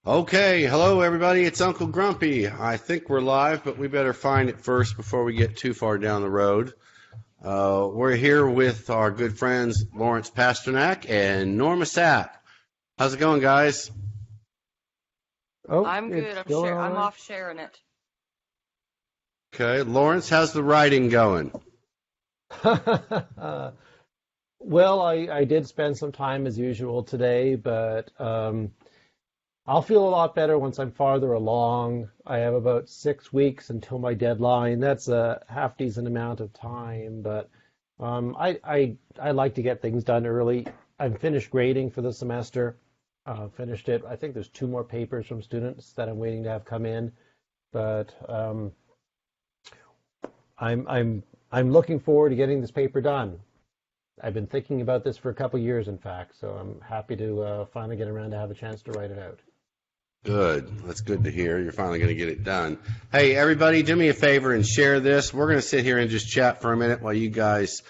Okay, hello everybody. It's Uncle Grumpy. I think we're live, but we better find it first before we get too far down the road. We're here with our good friends Lawrence Pasternack and Norma Sapp. How's it going, guys? Oh, I'm it's good. going all I'm right. off sharing it. Okay, Lawrence, how's the writing going? Well, I did spend some time as usual today, but I'll feel a lot better once I'm farther along. I have about 6 weeks until my deadline. That's a half decent amount of time, but I like to get things done early. I'm finished grading for the semester. Finished it. I think there's 2 more papers from students that I'm waiting to have come in, but I'm looking forward to getting this paper done. I've been thinking about this for a couple years, in fact, so I'm happy to finally get around to have a chance to write it out. Good. That's good to hear. You're finally going to get it done. Hey, everybody, do me a favor and share this. We're going to sit here and just chat for a minute while you guys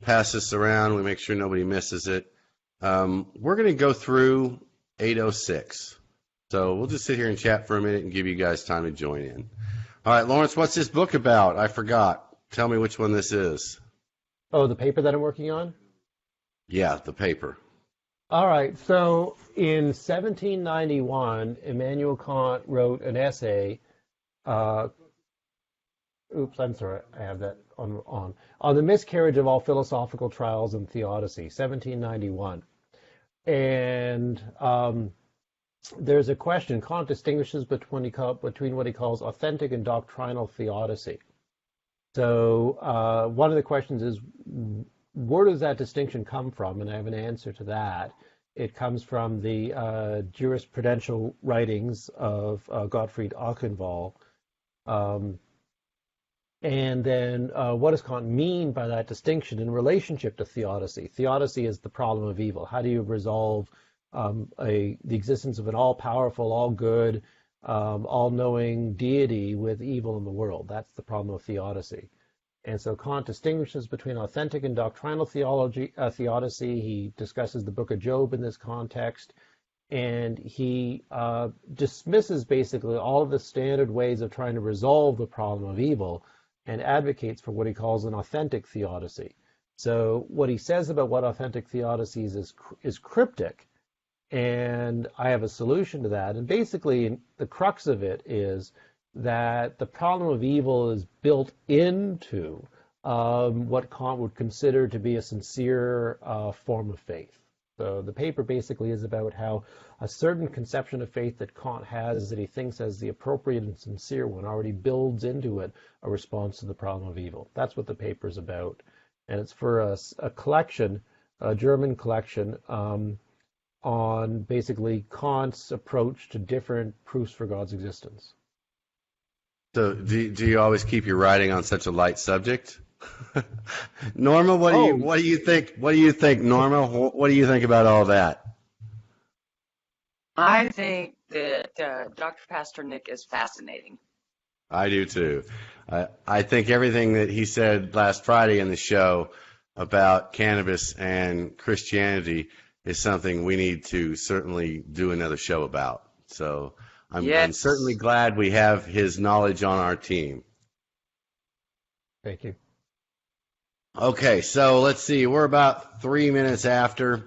pass this around. We make sure nobody misses it. We're going to go through 806. So we'll just sit here and chat for a minute and give you guys time to join in. All right, Lawrence, what's this book about? I forgot. Tell me which one this is. Oh, the paper that I'm working on? Yeah, the paper. All right, so in 1791, Immanuel Kant wrote an essay. I'm sorry, I have that on the miscarriage of all philosophical trials and theodicy, 1791. And there's a question. Kant distinguishes between what he calls authentic and doctrinal theodicy. So one of the questions is, where does that distinction come from? And I have an answer to that. It comes from the jurisprudential writings of Gottfried Achenwall. And then what does Kant mean by that distinction in relationship to theodicy? Theodicy is the problem of evil. How do you resolve the existence of an all-powerful, all-good, all-knowing deity with evil in the world? That's the problem of theodicy. And so Kant distinguishes between authentic and doctrinal theodicy. He discusses the book of Job in this context, and he dismisses basically all of the standard ways of trying to resolve the problem of evil and advocates for what he calls an authentic theodicy. So what he says about what authentic theodicy is cryptic, and I have a solution to that. And basically, the crux of it is that the problem of evil is built into what Kant would consider to be a sincere form of faith. So the paper basically is about how a certain conception of faith that Kant has, that he thinks as the appropriate and sincere one, already builds into it a response to the problem of evil. That's what the paper is about. And it's for a collection, a German collection, on basically Kant's approach to different proofs for God's existence. So do you always keep your writing on such a light subject? Norma, what do you think? What do you think, Norma? What do you think about all that? I think that Dr. Pasternack is fascinating. I do too. I think everything that he said last Friday in the show about cannabis and Christianity is something we need to certainly do another show about. So I'm certainly glad we have his knowledge on our team. Thank you. Okay, so let's see. We're about 3 minutes after.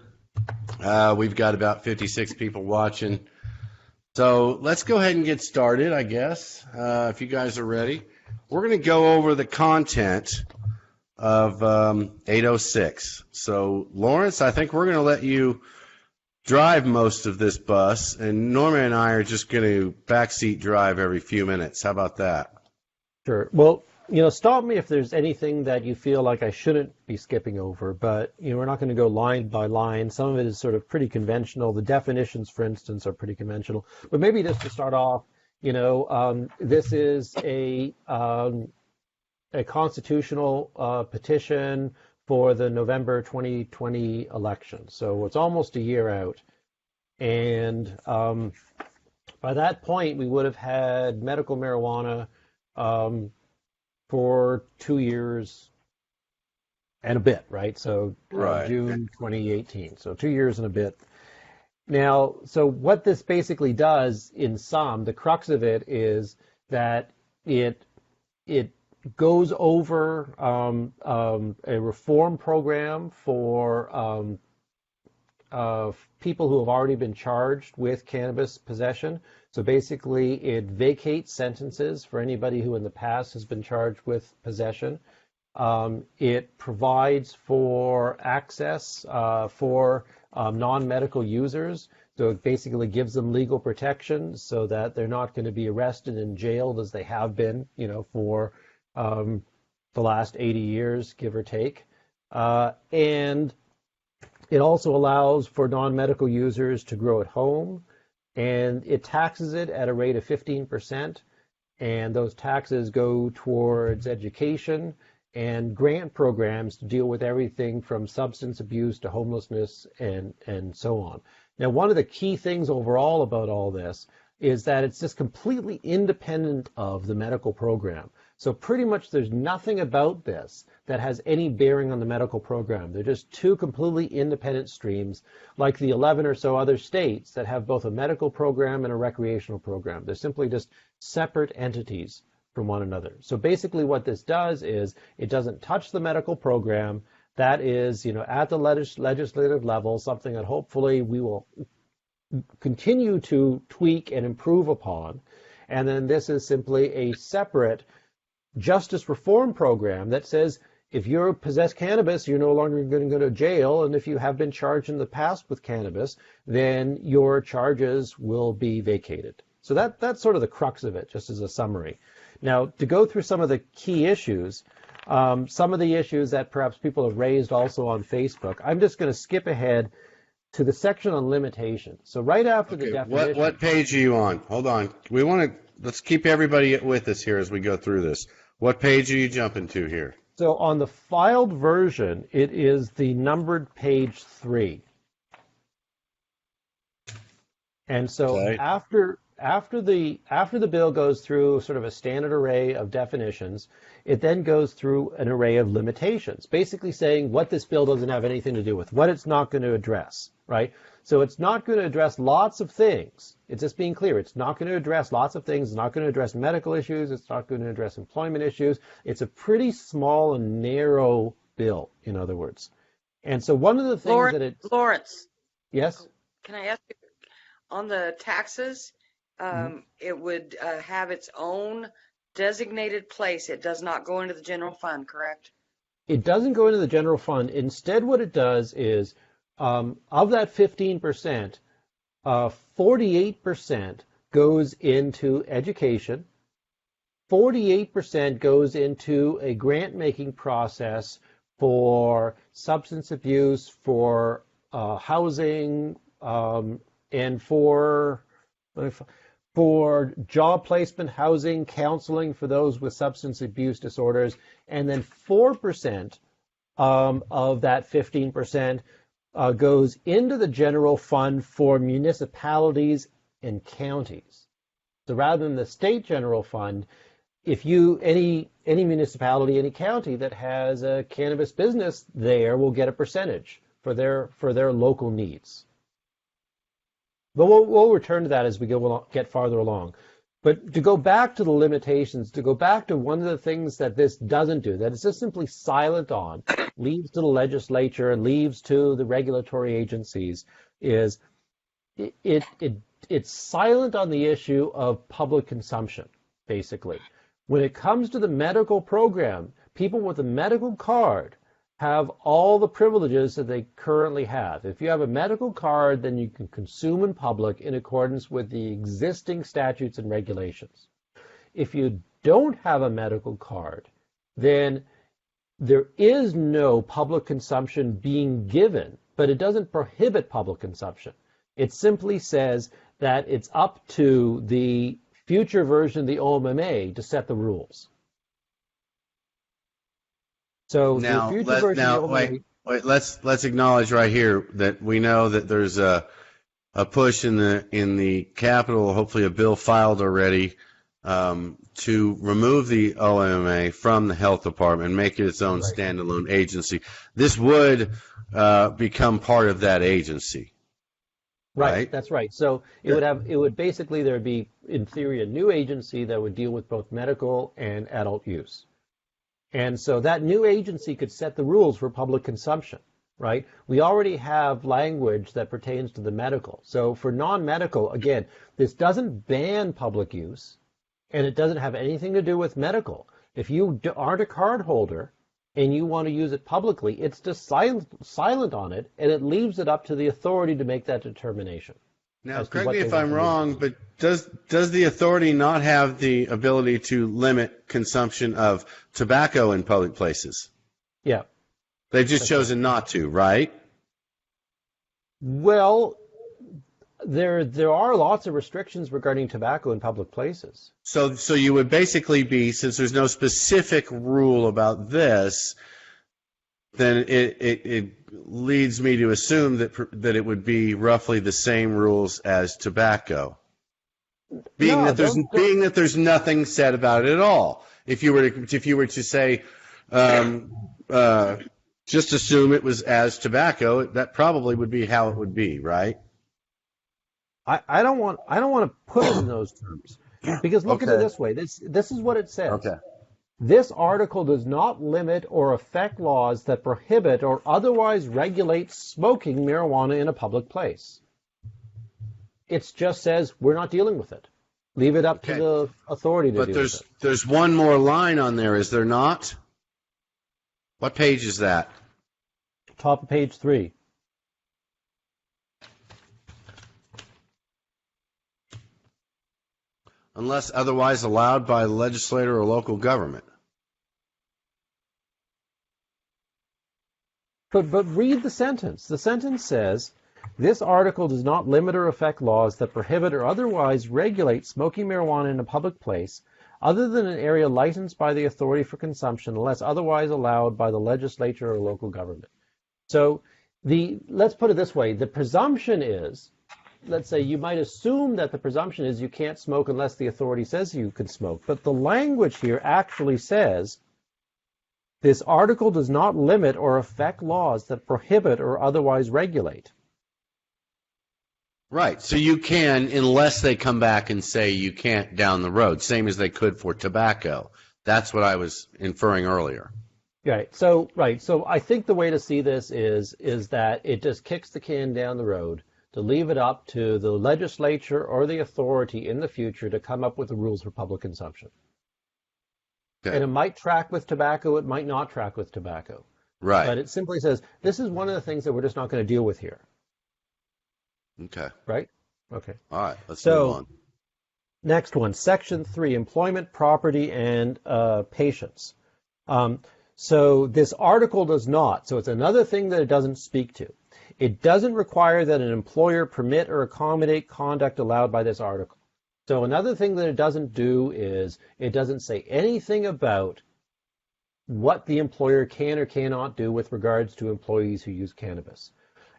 We've got about 56 people watching. So let's go ahead and get started, I guess, if you guys are ready. We're going to go over the content of 806. So, Lawrence, I think we're going to let you drive most of this bus, and Norma and I are just going to backseat drive every few minutes. How about that? Sure. Well, stop me if there's anything that you feel like I shouldn't be skipping over, but, we're not going to go line by line. Some of it is sort of pretty conventional. The definitions, for instance, are pretty conventional. But maybe just to start off, this is a constitutional petition for the November 2020 election. So it's almost a year out. And by that point, we would have had medical marijuana for 2 years and a bit, right? So Right. June 2018. So 2 years and a bit. Now, so what this basically does in sum, the crux of it is that it goes over a reform program for people who have already been charged with cannabis possession. So basically, it vacates sentences for anybody who in the past has been charged with possession. It provides for access for non-medical users. So it basically gives them legal protection so that they're not going to be arrested and jailed as they have been, for the last 80 years, give or take. And it also allows for non-medical users to grow at home, and it taxes it at a rate of 15%, and those taxes go towards education and grant programs to deal with everything from substance abuse to homelessness and so on. Now, one of the key things overall about all this is that it's just completely independent of the medical program. So pretty much there's nothing about this that has any bearing on the medical program. They're just two completely independent streams, like the 11 or so other states that have both a medical program and a recreational program. They're simply just separate entities from one another. So basically what this does is it doesn't touch the medical program. That is, at the legislative level, something that hopefully we will continue to tweak and improve upon. And then this is simply a separate justice reform program that says if you possess cannabis, you're no longer going to go to jail, and if you have been charged in the past with cannabis, then your charges will be vacated. So that's sort of the crux of it, just as a summary. Now, to go through some of the key issues, some of the issues that perhaps people have raised also on Facebook, I'm just going to skip ahead to the section on limitations. So right after the definition. What page are you on? Hold on. Let's keep everybody with us here as we go through this. What page are you jumping to here? So on the filed version, it is the numbered page 3. And so Okay. after the bill goes through sort of a standard array of definitions, it then goes through an array of limitations, basically saying what this bill doesn't have anything to do with, what it's not going to address, right? So it's not going to address lots of things. It's just being clear. It's not going to address lots of things. It's not going to address medical issues. It's not going to address employment issues. It's a pretty small and narrow bill, in other words. And so one of the things Lawrence, Yes? can I ask you, on the taxes, it would have its own designated place. It does not go into the general fund, correct? It doesn't go into the general fund. Instead, what it does is, of that 15%, 48% goes into education, 48% goes into a grant-making process for substance abuse, for housing, and for job placement, housing, counseling for those with substance abuse disorders, and then 4% of that 15% goes into the general fund for municipalities and counties. So rather than the state general fund, if any municipality, any county that has a cannabis business there will get a percentage for their local needs. But we'll return to that as we get farther along. But to go back to the limitations, to go back to one of the things that this doesn't do, that it's just simply silent on, leaves to the legislature and leaves to the regulatory agencies, is it's silent on the issue of public consumption, basically. When it comes to the medical program, people with a medical card have all the privileges that they currently have. If you have a medical card, then you can consume in public in accordance with the existing statutes and regulations. If you don't have a medical card, then there is no public consumption being given, but it doesn't prohibit public consumption. It simply says that it's up to the future version of the OMMA to set the rules. So Now, the future version of the OMMA, wait. Let's acknowledge right here that we know that there's a push in the Capitol, hopefully a bill filed already, to remove the OMMA from the Health Department and make it its own standalone agency. This would become part of that agency. right? That's right. So it would basically, there would be, in theory, a new agency that would deal with both medical and adult use. And so that new agency could set the rules for public consumption, right? We already have language that pertains to the medical. So for non-medical, again, this doesn't ban public use, and it doesn't have anything to do with medical. If you aren't a card holder and you want to use it publicly, it's just silent on it, and it leaves it up to the authority to make that determination. Now, correct me if I'm wrong, but does the authority not have the ability to limit consumption of tobacco in public places? Yeah. They've just chosen not to, right? Well, there are lots of restrictions regarding tobacco in public places. So you would basically be, since there's no specific rule about this, then it leads me to assume that it would be roughly the same rules as tobacco, being that there's nothing said about it at all. If you were to say, just assume it was as tobacco, that probably would be how it would be, right? I don't want to put it in those terms, because look at it this way. This is what it says. Okay. This article does not limit or affect laws that prohibit or otherwise regulate smoking marijuana in a public place. It just says we're not dealing with it. Leave it up to the authority to deal with it. But there's one more line on there, is there not? What page is that? Top of page 3. Unless otherwise allowed by the legislator or local government. But read the sentence. The sentence says, this article does not limit or affect laws that prohibit or otherwise regulate smoking marijuana in a public place other than an area licensed by the authority for consumption unless otherwise allowed by the legislature or local government. So let's put it this way. The presumption is, let's say you might assume that the presumption is you can't smoke unless the authority says you can smoke. But the language here actually says, this article does not limit or affect laws that prohibit or otherwise regulate. Right. So you can, unless they come back and say you can't down the road, same as they could for tobacco. That's what I was inferring earlier. Right. So I think the way to see this is that it just kicks the can down the road to leave it up to the legislature or the authority in the future to come up with the rules for public consumption. Okay. And it might track with tobacco, it might not track with tobacco. Right. But it simply says, this is one of the things that we're just not going to deal with here. Okay. Right? Okay. All right, let's move on. Next one, Section 3, Employment, Property, and Patients. So this article does not. So it's another thing that it doesn't speak to. It doesn't require that an employer permit or accommodate conduct allowed by this article. So another thing that it doesn't do is it doesn't say anything about what the employer can or cannot do with regards to employees who use cannabis.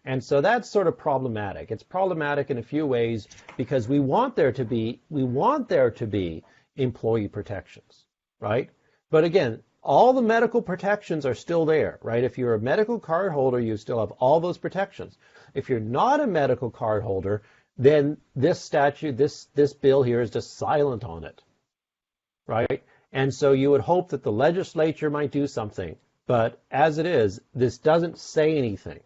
And so that's sort of problematic. It's problematic in a few ways because we want there to be employee protections, right? But again, all the medical protections are still there, right? If you're a medical card holder, you still have all those protections. If you're not a medical card holder, then this statute, this bill here is just silent on it, right? And so you would hope that the legislature might do something. But as it is, this doesn't say anything.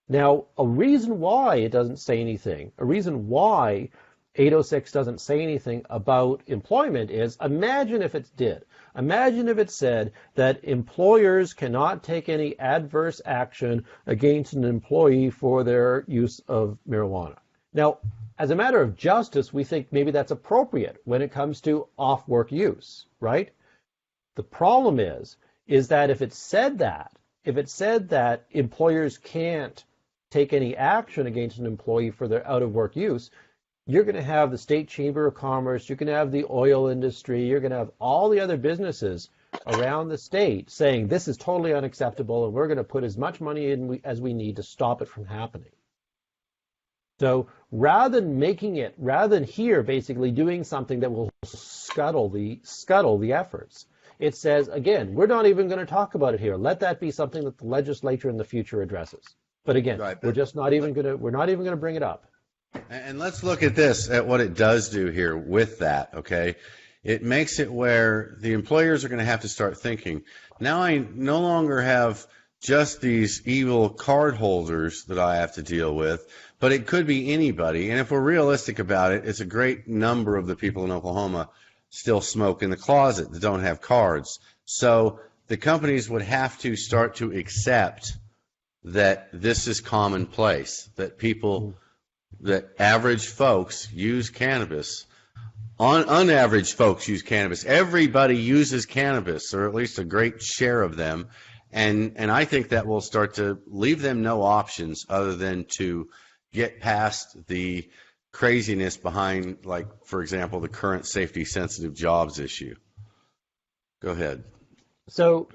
Now, a reason why it doesn't say anything, a reason why 806 doesn't say anything about employment is, imagine if it did. Imagine if it said that employers cannot take any adverse action against an employee for their use of marijuana. Now, as a matter of justice, we think maybe that's appropriate when it comes to off-work use, right? The problem is that if it said that employers can't take any action against an employee for their out-of-work use, you're going to have the State Chamber of Commerce, you're going to have the oil industry, you're going to have all the other businesses around the state saying this is totally unacceptable and we're going to put as much money in as we need to stop it from happening. So rather than here basically doing something that will scuttle the efforts, it says, again, we're not even going to talk about it here. Let that be something that the legislature in the future addresses. But again, we're not even going to bring it up. And let's look at this, at what it does do here with that, okay? It makes it where the employers are going to have to start thinking, now I no longer have just these evil card holders that I have to deal with, but it could be anybody. And if we're realistic about it, it's a great number of the people in Oklahoma still smoke in the closet that don't have cards. So the companies would have to start to accept that this is commonplace, that people, that average folks use cannabis. Unaverage folks use cannabis. Everybody uses cannabis, or at least a great share of them. And I think that will start to leave them no options other than to get past the craziness behind, like, for example, the current safety-sensitive jobs issue. Go ahead. So,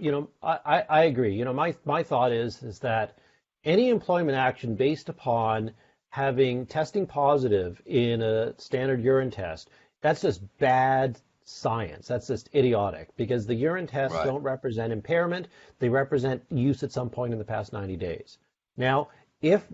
I agree. My thought is that any employment action based upon having testing positive in a standard urine test, that's just bad science. That's just idiotic, because the urine tests Right. don't represent impairment. They represent use at some point in the past 90 days. Now, if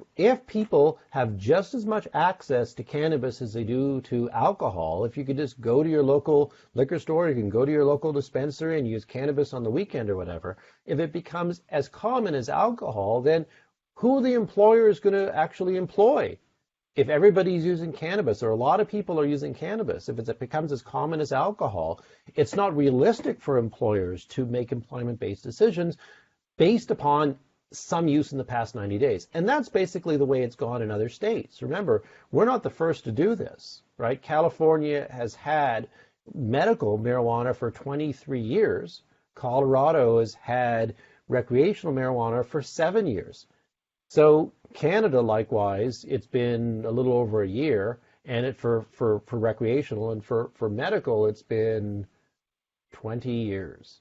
people have just as much access to cannabis as they do to alcohol, if you could just go to your local liquor store, you can go to your local dispensary and use cannabis on the weekend or whatever, if it becomes as common as alcohol, then who the employer is going to actually employ? If everybody's using cannabis, or a lot of people are using cannabis, if it becomes as common as alcohol, it's not realistic for employers to make employment-based decisions based upon some use in the past 90 days. And that's basically the way it's gone in other states. Remember, we're not the first to do this, right? California has had medical marijuana for 23 years. Colorado has had recreational marijuana for 7 years. So Canada, likewise, it's been a little over a year, and for recreational, and for medical, it's been 20 years.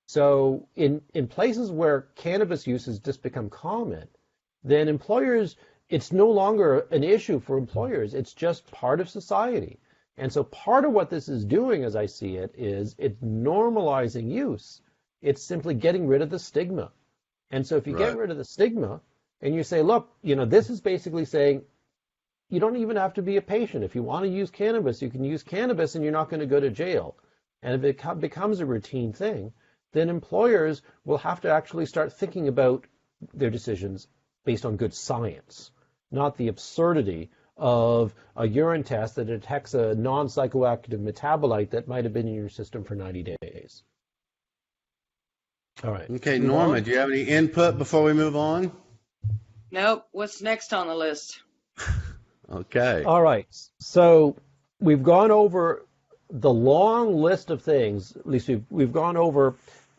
So in places where cannabis use has just become common, then employers, it's no longer an issue for employers. It's just part of society. And so part of what this is doing, as I see it, is it's normalizing use. It's simply getting rid of the stigma. And so if you get rid of the stigma, and you say, look, this is basically saying you don't even have to be a patient. If you want to use cannabis, you can use cannabis and you're not going to go to jail. And if it becomes a routine thing, then employers will have to actually start thinking about their decisions based on good science, not the absurdity of a urine test that detects a non-psychoactive metabolite that might have been in your system for 90 days. All right. Okay, Norma, do you have any input before we move on? Nope. What's next on the list? Okay. All right. So we've gone over the long list of things. At least we've gone over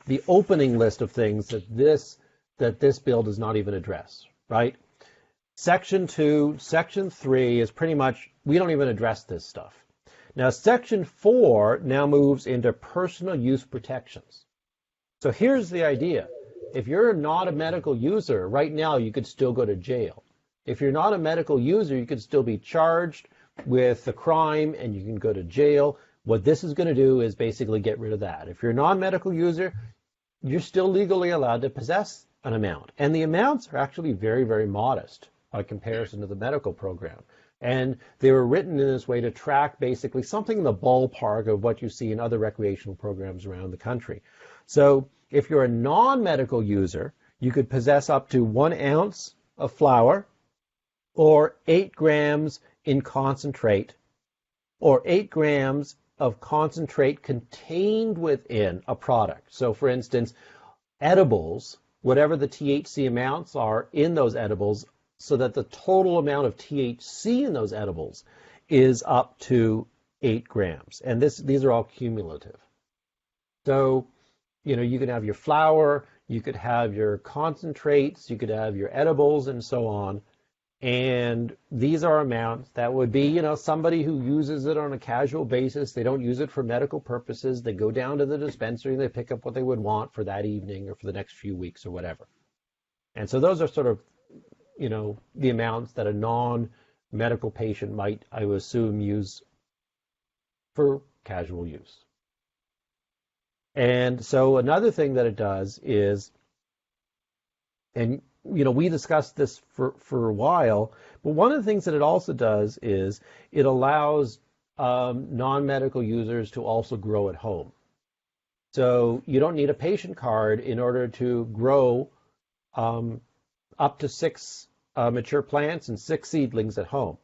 the opening list of things that this bill does not even address. Right. Section 2, Section 3 is pretty much, we don't even address this stuff. Now, Section 4 now moves into personal use protections. So here's the idea. If you're not a medical user, right now you could still go to jail. If you're not a medical user, you could still be charged with a crime and you can go to jail. What this is going to do is basically get rid of that. If you're a non-medical user, you're still legally allowed to possess an amount. And the amounts are actually very, very modest by comparison to the medical program. And they were written in this way to track basically something in the ballpark of what you see in other recreational programs around the country. So if you're a non-medical user, you could possess up to 1 ounce of flower, or 8 grams in concentrate, or 8 grams of concentrate contained within a product. So for instance, edibles, whatever the THC amounts are in those edibles, so that the total amount of THC in those edibles is up to 8 grams. And these are all cumulative. So, you could have your flour, you could have your concentrates, you could have your edibles, and so on. And these are amounts that would be, somebody who uses it on a casual basis. They don't use it for medical purposes. They go down to the dispensary and they pick up what they would want for that evening or for the next few weeks or whatever. And so those are sort of, the amounts that a non-medical patient might, I would assume, use for casual use. And so another thing that it does is, and we discussed this for a while, but one of the things that it also does is it allows non-medical users to also grow at home. So you don't need a patient card in order to grow up to 6 mature plants and 6 seedlings at home.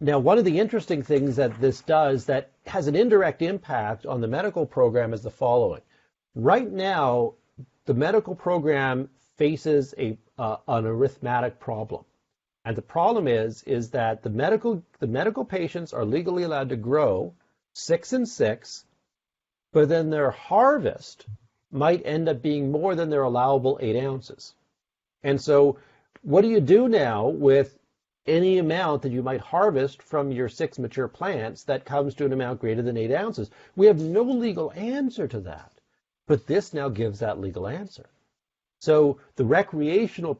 Now, one of the interesting things that this does that has an indirect impact on the medical program is the following. Right now, the medical program faces an arithmetic problem. And the problem is that the medical patients are legally allowed to grow 6 and 6, but then their harvest might end up being more than their allowable 8 ounces. And so what do you do now with any amount that you might harvest from your 6 mature plants that comes to an amount greater than 8 ounces? We have no legal answer to that, but this now gives that legal answer. So the recreational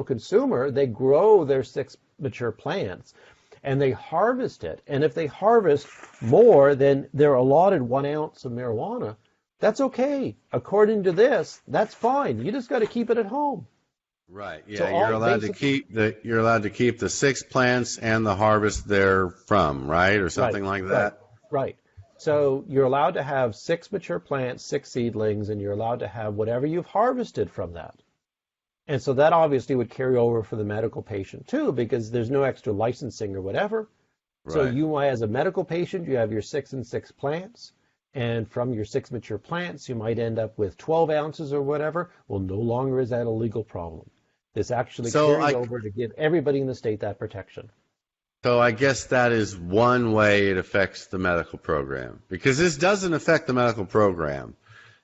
consumer, they grow their 6 mature plants and they harvest it. And if they harvest more than their allotted 1 ounce of marijuana, that's okay. According to this, that's fine. You just got to keep it at home. Right. Yeah, So you're allowed to keep the 6 plants and the harvest therefrom, right, or something like that. Right. So you're allowed to have 6 mature plants, 6 seedlings, and you're allowed to have whatever you've harvested from that. And so that obviously would carry over for the medical patient too, because there's no extra licensing or whatever. Right. So you, as a medical patient, you have your 6 and 6 plants. And from your 6 mature plants, you might end up with 12 ounces or whatever. Well, no longer is that a legal problem. This actually carries over to give everybody in the state that protection. So I guess that is one way it affects the medical program, because this doesn't affect the medical program,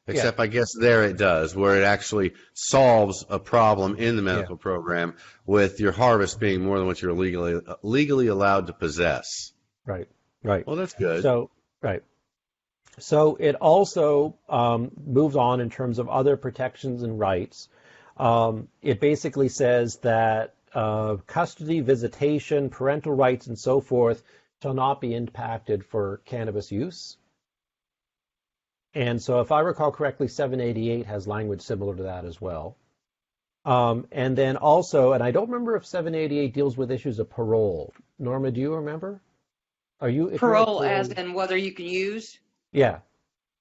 except I guess there it does, where it actually solves a problem in the medical program with your harvest being more than what you're legally allowed to possess. Right. Well, that's good. So it also moves on in terms of other protections and rights. It basically says that custody, visitation, parental rights, and so forth shall not be impacted for cannabis use. And so if I recall correctly, 788 has language similar to that as well. And then also, and I don't remember if 788 deals with issues of parole. Norma, do you remember? Parole as in whether you can use? Yeah.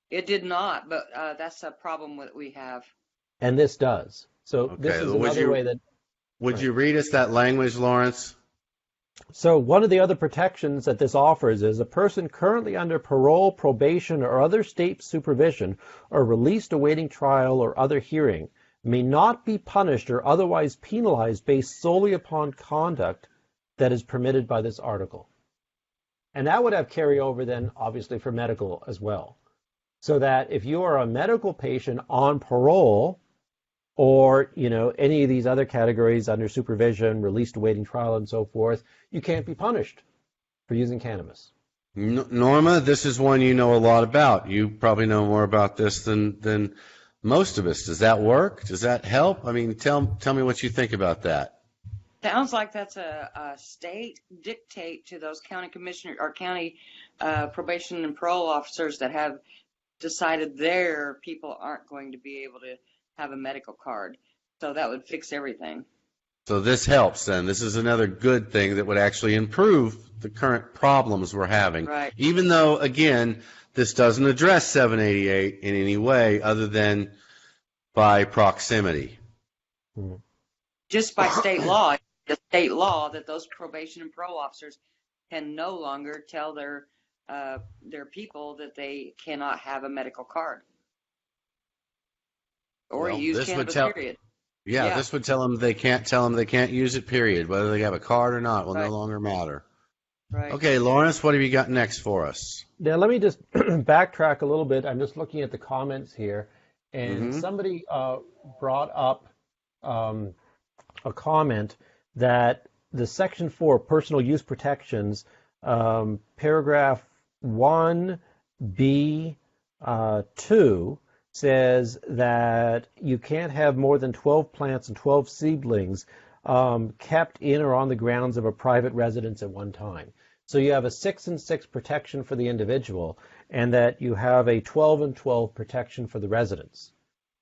It did not, but that's a problem that we have. And this does. So this is another way that... Would you read us that language, Lawrence? So one of the other protections that this offers is a person currently under parole, probation, or other state supervision, or released awaiting trial or other hearing, may not be punished or otherwise penalized based solely upon conduct that is permitted by this article. And that would have carryover then, obviously, for medical as well. So that if you are a medical patient on parole, or any of these other categories under supervision, released awaiting trial, and so forth, you can't be punished for using cannabis. Norma, this is one you know a lot about. You probably know more about this than most of us. Does that work? Does that help? I mean, tell me what you think about that. Sounds like that's a state dictate to those county commissioners or county probation and parole officers that have decided their people aren't going to be able to have a medical card. So that would fix everything. So this helps then. This is another good thing that would actually improve the current problems we're having. Right. Even though, again, this doesn't address 788 in any way other than by proximity. Just by state law. The state law that those probation and parole officers can no longer tell their people that they cannot have a medical card or use cannabis, period. Yeah, this would tell them they can't use it, period. Whether they have a card or not will no longer matter. Right. Okay, Lawrence, what have you got next for us? Now, let me just backtrack a little bit. I'm just looking at the comments here, and somebody brought up a comment that the Section 4 Personal Use Protections, paragraph 1B2, says that you can't have more than 12 plants and 12 seedlings kept in or on the grounds of a private residence at one time. So you have a 6 and 6 protection for the individual, and that you have a 12 and 12 protection for the residence.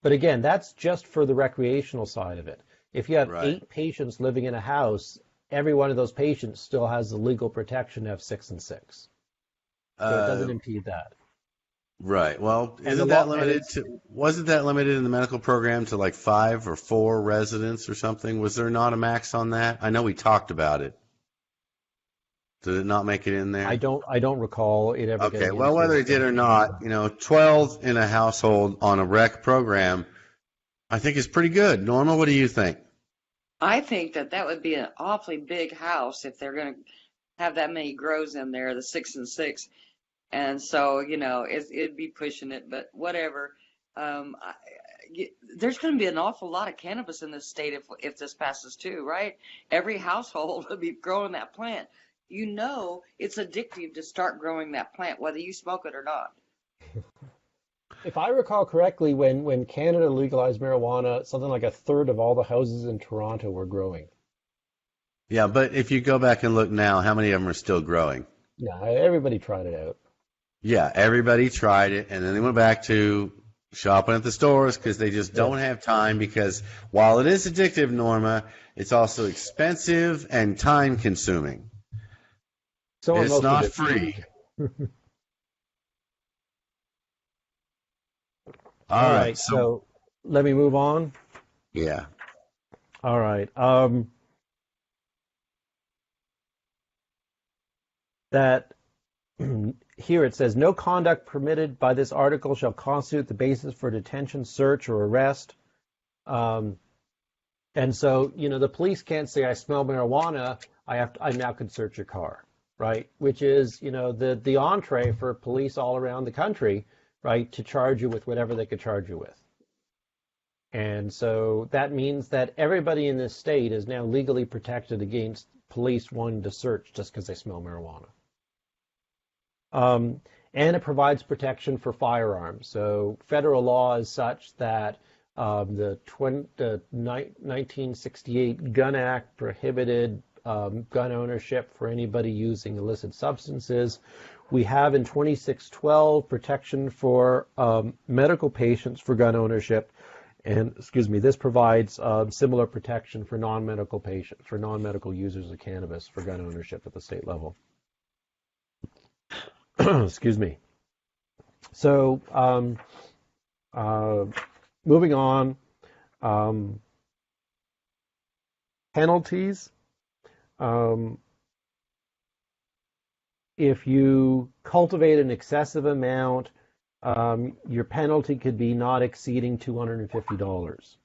But again, that's just for the recreational side of it. If you have Right. 8 patients living in a house, every one of those patients still has the legal protection of 6 and 6. So it doesn't Uh, impede that. right. Well, And the isn't law, that and limited it's to, wasn't that limited in the medical program to like 5 or 4 residents or something? Was there not a max on that? I know we talked about it. Did it not make it in there? I don't recall it ever Okay. getting Well, whether into it did or not, 12 in a household on a rec program, I think is pretty good. Norma, what do you think? I think that that would be an awfully big house if they're going to have that many grows in there, the 6 and 6. And so, it'd be pushing it, but whatever. Um, I, there's going to be an awful lot of cannabis in this state if this passes too, right? Every household will be growing that plant. It's addictive to start growing that plant, whether you smoke it or not. if I recall correctly, when Canada legalized marijuana, something like a third of all the houses in Toronto were growing. Yeah, but if you go back and look now, how many of them are still growing? Yeah, everybody tried it out. Yeah, everybody tried it, and then they went back to shopping at the stores because they just Yeah. don't have time. Because while it is addictive, Norma, it's also expensive and time consuming. So are It's most not addictions. free. All All right, right, so so let me move on. yeah, All right. That here it says no conduct permitted by this article shall constitute the basis for detention, search, or arrest. Um, and so, the police can't say I smell marijuana. I now can search your car, right? Which is, the entree for police all around the country, right, to charge you with whatever they could charge you with. And so that means that everybody in this state is now legally protected against police wanting to search just because they smell marijuana. And it provides protection for firearms. So federal law is such that the 1968 Gun Act prohibited gun ownership for anybody using illicit substances. We have in 2612 protection for medical patients for gun ownership. And, this provides similar protection for non-medical patients, for non-medical users of cannabis for gun ownership at the state level. Excuse me. So, moving on, penalties. If you cultivate an excessive amount, your penalty could be not exceeding $250.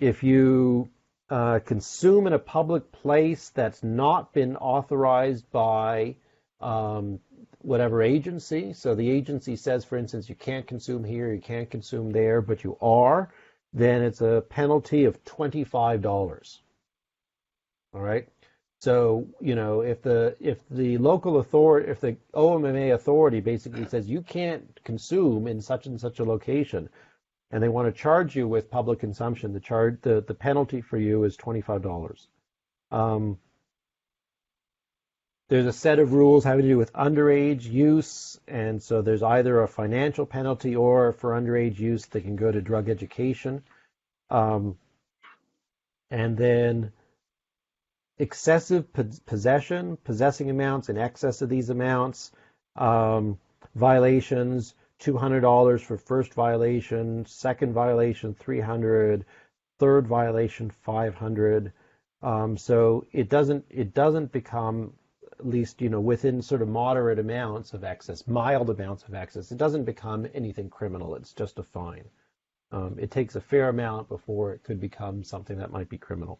If you consume in a public place that's not been authorized by whatever agency, so the agency says, for instance, you can't consume here, you can't consume there, but you are, then it's a penalty of $25. All right. So, if the local authority, if the OMMA authority basically says you can't consume in such and such a location, and they want to charge you with public consumption, the penalty for you is $25. There's a set of rules having to do with underage use, and so there's either a financial penalty or for underage use, they can go to drug education. And then excessive possession, possessing amounts in excess of these amounts, violations, $200 for first violation, second violation, $300, third violation, $500. So it doesn't become, at least within sort of moderate amounts of excess, mild amounts of excess. It doesn't become anything criminal. It's just a fine. It takes a fair amount before it could become something that might be criminal.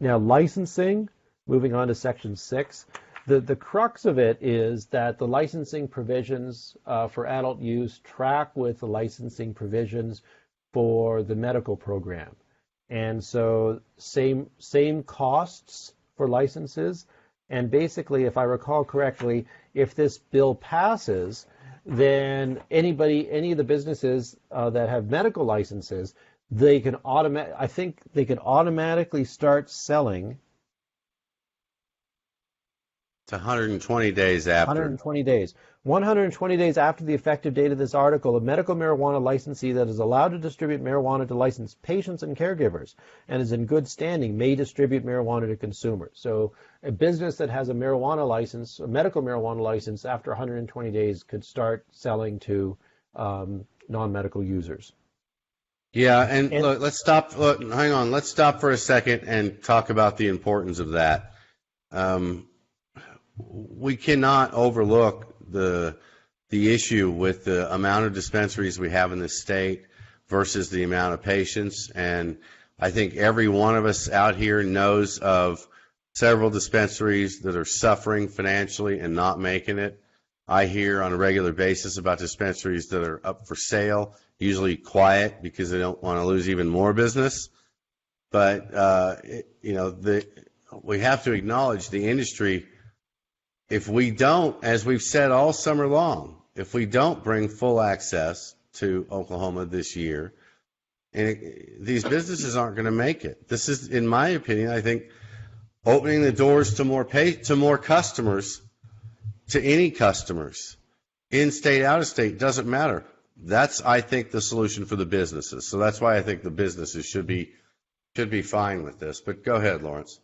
Now, licensing, moving on to Section 6, the crux of it is that the licensing provisions for adult use track with the licensing provisions for the medical program. And so same costs for licenses. And basically, if I recall correctly, if this bill passes, then any of the businesses that have medical licenses, I think they can automatically start selling to 120 days after. 120 days. 120 days after the effective date of this article, a medical marijuana licensee that is allowed to distribute marijuana to licensed patients and caregivers and is in good standing may distribute marijuana to consumers. So a business that has a marijuana license, a medical marijuana license, after 120 days could start selling to non-medical users. Yeah, and look, let's stop. Look, hang on. Let's stop for a second and talk about the importance of that. We cannot overlook the issue with the amount of dispensaries we have in the state versus the amount of patients. And I think every one of us out here knows of several dispensaries that are suffering financially and not making it. I hear on a regular basis about dispensaries that are up for sale, usually quiet because they don't want to lose even more business. But, we have to acknowledge the industry. If we don't, as we've said all summer long, if we don't bring full access to Oklahoma this year, these businesses aren't going to make it. This is, in my opinion, I think, opening the doors to more customers, to any customers, in-state, out-of-state, doesn't matter. That's, I think, the solution for the businesses. So that's why I think the businesses should be fine with this. But go ahead, Lawrence.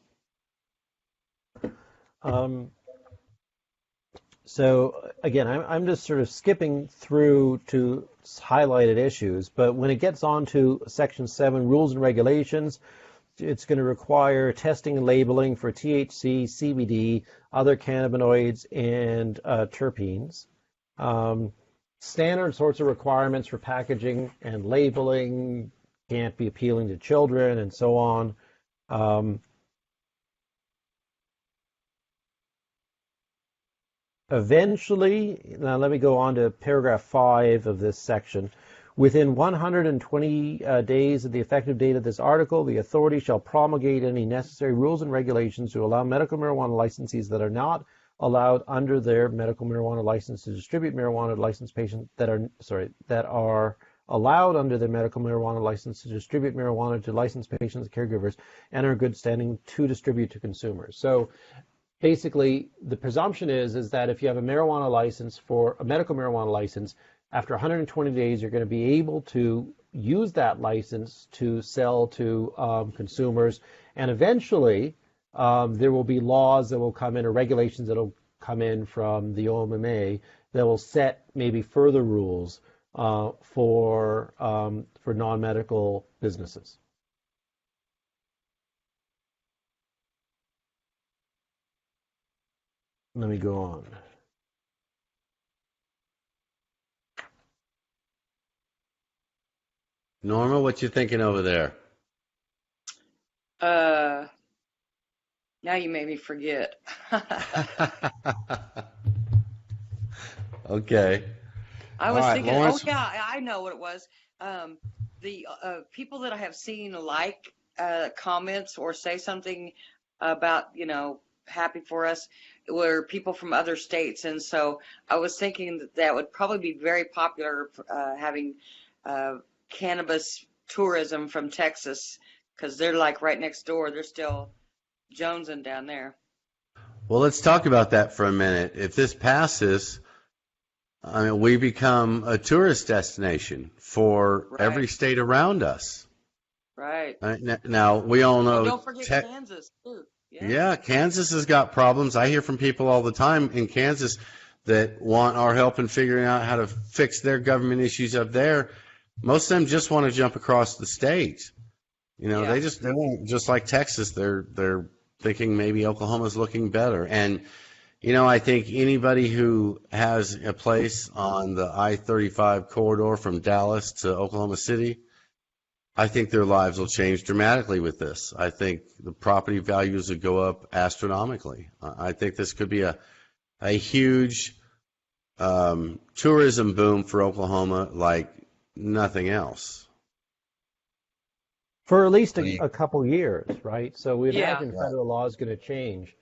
So again, I'm just sort of skipping through to highlighted issues, but when it gets on to Section 7, rules and regulations, it's going to require testing and labeling for THC, CBD, other cannabinoids, and terpenes. Standard sorts of requirements for packaging and labeling, can't be appealing to children, and so on. Eventually, now let me go on to paragraph 5 of this section. Within 120 days of the effective date of this article, the authority shall promulgate any necessary rules and regulations to allow medical marijuana licensees that are not allowed under their medical marijuana license to distribute marijuana to licensed patients that are allowed under their medical marijuana license to distribute marijuana to licensed patients and caregivers and are in good standing to distribute to consumers. So basically, the presumption is that if you have a marijuana license for a medical marijuana license, after 120 days, you're going to be able to use that license to sell to consumers. And eventually, there will be laws that will come in or regulations that will come in from the OMMA that will set maybe further rules for non-medical businesses. Let me go on. Norma, what you thinking over there? Now you made me forget. Okay. I was thinking, Lawrence. oh yeah, I know what it was. The people that I have seen like comments or say something about, happy for us were people from other states. And so I was thinking that would probably be very popular having cannabis tourism from Texas, because they're like right next door. They're still jonesing down there. Well, let's talk about that for a minute. If this passes, we become a tourist destination for every state around us. Right. Now, we all know. Don't forget Kansas, too. Yeah, Kansas has got problems. I hear from people all the time in Kansas that want our help in figuring out how to fix their government issues up there. Most of them just want to jump across the state. They want, just like Texas, they're thinking maybe Oklahoma's looking better. And, I think anybody who has a place on the I-35 corridor from Dallas to Oklahoma City, I think their lives will change dramatically with this. I think the property values will go up astronomically. I think this could be a huge tourism boom for Oklahoma like nothing else. For at least a couple years, right? So we imagine federal law is going to change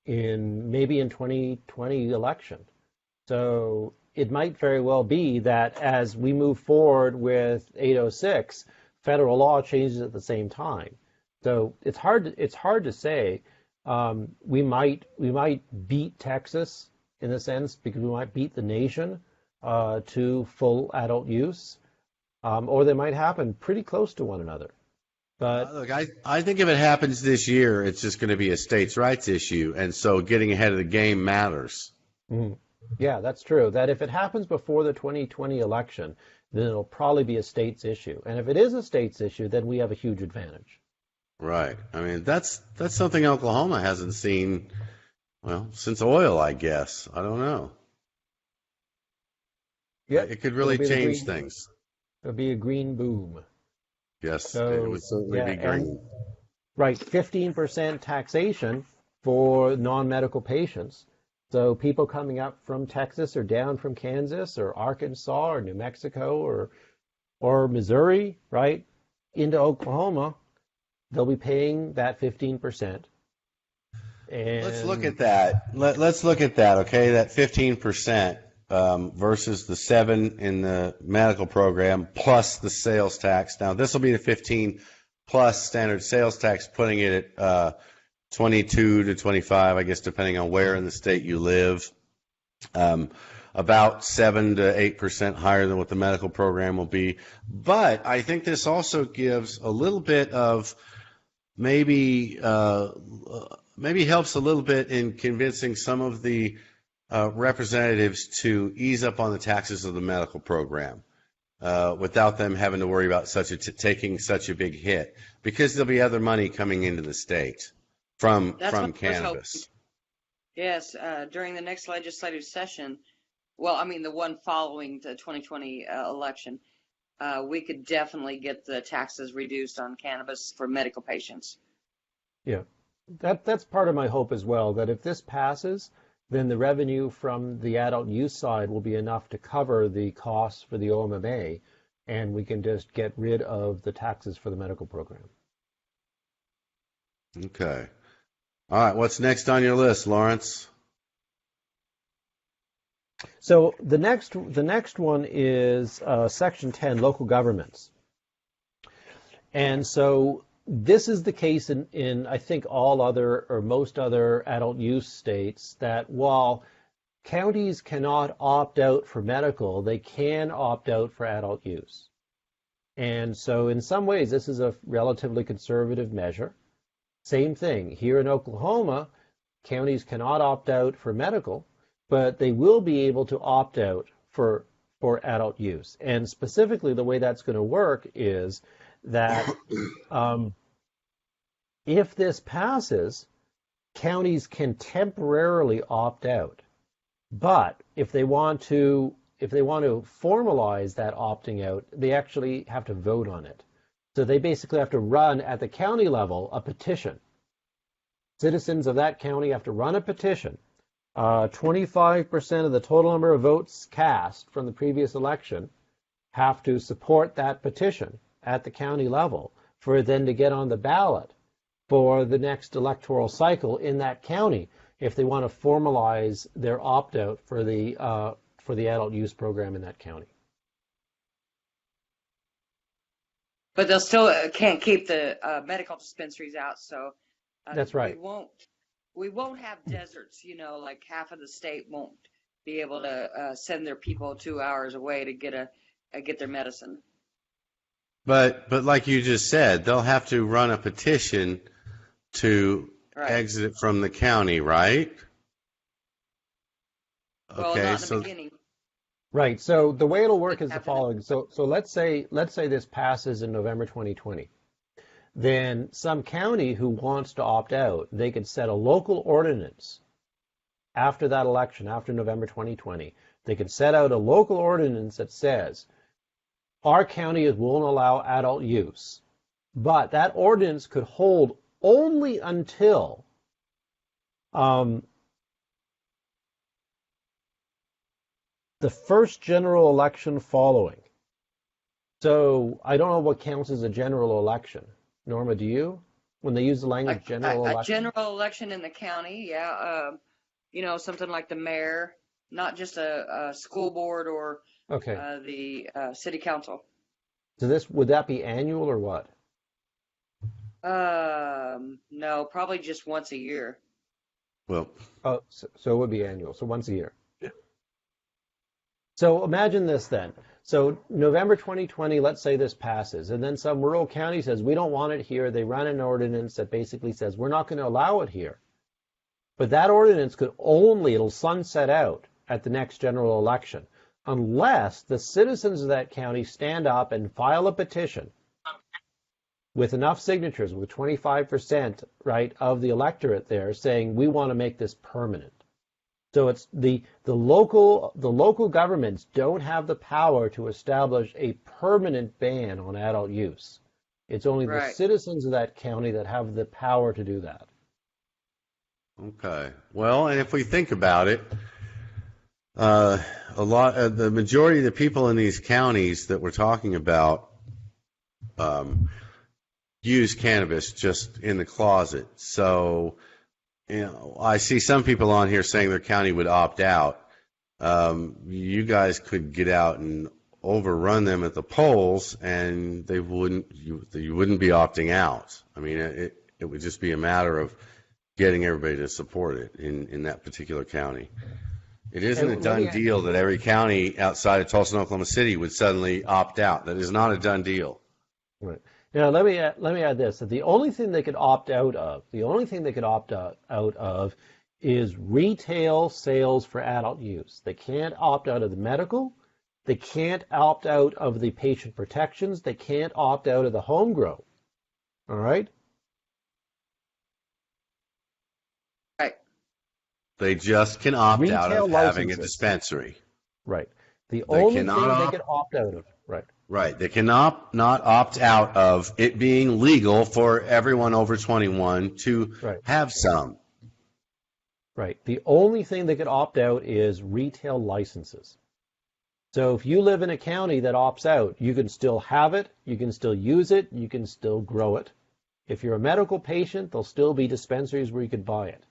in 2020 election. So it might very well be that as we move forward with 806, federal law changes at the same time. So it's hard to say. We might beat Texas in a sense because we might beat the nation to full adult use, or they might happen pretty close to one another. But Look, I think if it happens this year, it's just going to be a states' rights issue, and so getting ahead of the game matters. yeah, that's true. That if it happens before the 2020 election, then it'll probably be a states issue. And if it is a states issue, then we have a huge advantage. Right. I mean, that's something Oklahoma hasn't seen, well, since oil, I guess. I don't know. Yeah, It could really change things. It'll be a green boom. Yes, it So would certainly be and green. right, 15% taxation for non-medical patients. So people coming up from Texas or down from Kansas or Arkansas or New Mexico or Missouri, right, into Oklahoma, they'll be paying that 15%. And Let's look at that. Let's look at that, okay? That 15% versus the 7 in the medical program plus the sales tax. Now, this will be the 15 plus standard sales tax, putting it at 22 to 25, I guess, depending on where in the state you live. About 7 to 8% higher than what the medical program will be. But I think this also gives a little bit of maybe helps a little bit in convincing some of the representatives to ease up on the taxes of the medical program without them having to worry about taking such a big hit, because there'll be other money coming into the state from cannabis. Yes, during the next legislative session, well, I mean the one following the 2020 election, we could definitely get the taxes reduced on cannabis for medical patients. yeah, that's part of my hope as well, that if this passes, then the revenue from the adult use side will be enough to cover the costs for the OMMA, and we can just get rid of the taxes for the medical program. Okay. All right. What's next on your list, Lawrence? So the next one is Section 10, local governments. And so this is the case in I think all other or most other adult use states, that while counties cannot opt out for medical, they can opt out for adult use. And so in some ways, this is a relatively conservative measure. Same thing here in Oklahoma, counties cannot opt out for medical, but they will be able to opt out for adult use. And specifically, the way that's going to work is that if this passes, counties can temporarily opt out. But if they want to formalize that opting out, they actually have to vote on it. So they basically have to run at the county level a petition. Citizens of that county have to run a petition. 25% of the total number of votes cast from the previous election have to support that petition at the county level for it then to get on the ballot for the next electoral cycle in that county if they want to formalize their opt-out for the adult use program in that county. But they'll still can't keep the medical dispensaries out, so that's right. We won't have deserts, like half of the state won't be able to send their people 2 hours away to get their medicine. But like you just said, they'll have to run a petition to exit it from the county, right? Well, Okay, not in the beginning. Right. So the way it'll work is the following. So let's say this passes in November 2020. Then some county who wants to opt out, they could set a local ordinance after that election, after November 2020. They could set out a local ordinance that says, our county won't allow adult use. But that ordinance could hold only until the first general election following. So I don't know what counts as a general election. Norma, do you? When they use the language general election? A general election in the county, yeah. Something like the mayor, not just a school board or the city council. So would that be annual or what? No, probably just once a year. Well, Oh, so it would be annual, so once a year. yeah. So imagine this then. So November 2020, let's say this passes, and then some rural county says, we don't want it here. They run an ordinance that basically says, we're not going to allow it here. But that ordinance it'll sunset out at the next general election, unless the citizens of that county stand up and file a petition with enough signatures, with 25%, right, of the electorate there saying, we want to make this permanent. So it's the local governments don't have the power to establish a permanent ban on adult use. It's only the Right. citizens of that county that have the power to do that. Okay. Well, and if we think about it, the majority of the people in these counties that we're talking about use cannabis just in the closet. So, I see some people on here saying their county would opt out. You guys could get out and overrun them at the polls, and you wouldn't be opting out. I mean, it would just be a matter of getting everybody to support it in that particular county. It isn't a done deal that every county outside of Tulsa and Oklahoma City would suddenly opt out. That is not a done deal. Right. Now, let me add this, that the only thing they could opt out of is retail sales for adult use. They can't opt out of the medical. They can't opt out of the patient protections. They can't opt out of the home grow. All right? Right. They just can opt out of Retail having a licenses. dispensary. Right. The only thing cannot they could opt out of. Right. Right. They cannot not opt out of it being legal for everyone over 21 to Right. have some. Right. The only thing they could opt out is retail licenses. So if you live in a county that opts out, you can still have it, you can still use it, you can still grow it. If you're a medical patient, there'll still be dispensaries where you could buy it.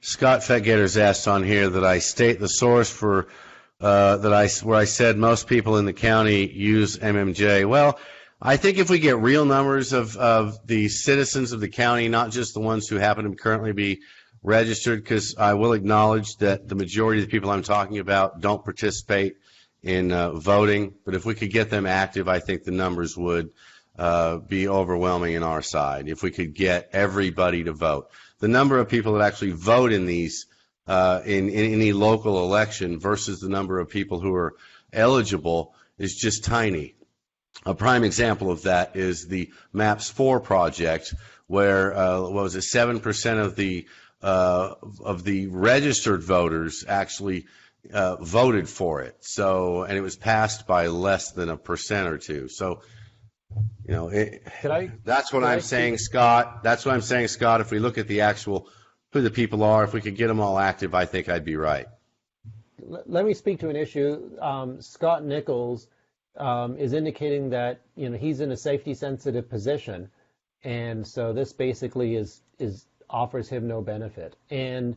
Scott Fetgetter's asked on here that I state the source for where I said most people in the county use MMJ. Well, I think if we get real numbers of the citizens of the county, not just the ones who happen to currently be registered, because I will acknowledge that the majority of the people I'm talking about don't participate in voting, but if we could get them active, I think the numbers would be overwhelming in our side if we could get everybody to vote. The number of people that actually vote in these in any local election versus the number of people who are eligible is just tiny. A prime example of that is the MAPS 4 project, where 7% of the registered voters actually voted for it. So, and it was passed by less than 1% or 2%. So, that's what I'm saying, Scott. That's what I'm saying, Scott. If we look at the actual who the people are, if we could get them all active, I think I'd be right. Let me speak to an issue. Scott Nichols is indicating that he's in a safety-sensitive position, and so this basically offers him no benefit. And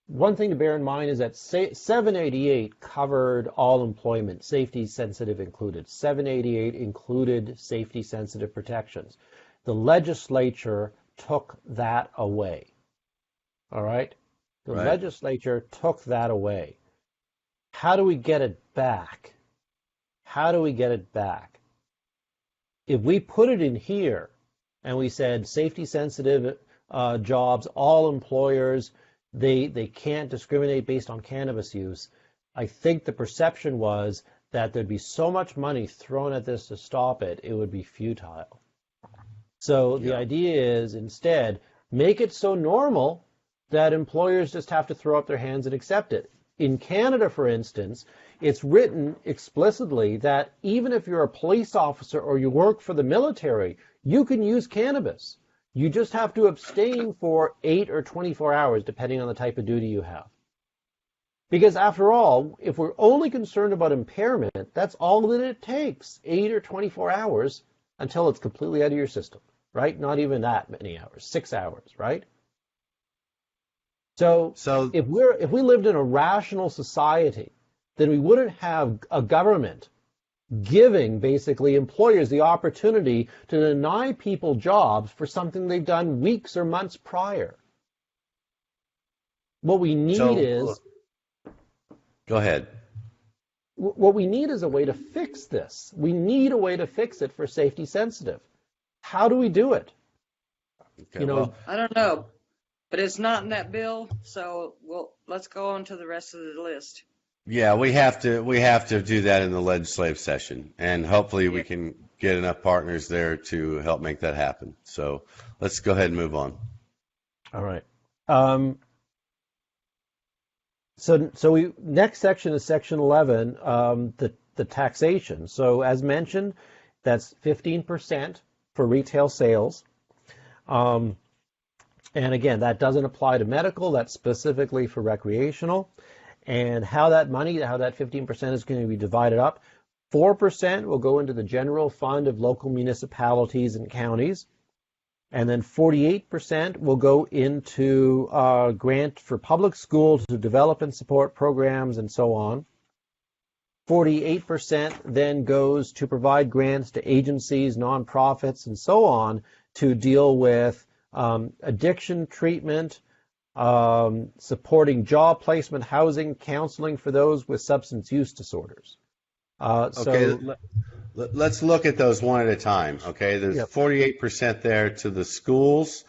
one thing to bear in mind is that 788 covered all employment, safety-sensitive included. 788 included safety-sensitive protections. The legislature took that away. All right? The legislature took that away. How do we get it back? How do we get it back? If we put it in here and we said safety-sensitive jobs, all employers, they can't discriminate based on cannabis use, I think the perception was that there'd be so much money thrown at this to stop it, it would be futile. So the idea is instead, make it so normal that employers just have to throw up their hands and accept it. In Canada, for instance, it's written explicitly that even if you're a police officer or you work for the military, you can use cannabis. You just have to abstain for 8 or 24 hours, depending on the type of duty you have. Because after all, if we're only concerned about impairment, that's all that it takes, 8 or 24 hours until it's completely out of your system, right? Not even that many hours, 6 hours, right? So if we lived in a rational society, then we wouldn't have a government giving basically employers the opportunity to deny people jobs for something they've done weeks or months prior. What we need is Go ahead. What we need is a way to fix this. We need a way to fix it for safety sensitive. How do we do it? Okay, well, I don't know, but it's not in that bill, so let's go on to the rest of the list. yeah, we have to do that in the legislative session, and hopefully we can get enough partners there to help make that happen. So let's go ahead and move on. All right. So next section is section 11, the taxation. So as mentioned, that's 15% for retail sales. And again, that doesn't apply to medical, that's specifically for recreational. And how that 15% is going to be divided up, 4% will go into the general fund of local municipalities and counties. And then 48% will go into grant for public schools to develop and support programs and so on. 48% then goes to provide grants to agencies, nonprofits, and so on to deal with addiction treatment, supporting job placement, housing, counseling for those with substance use disorders. Let's look at those one at a time. Okay, there's 48% there to the schools.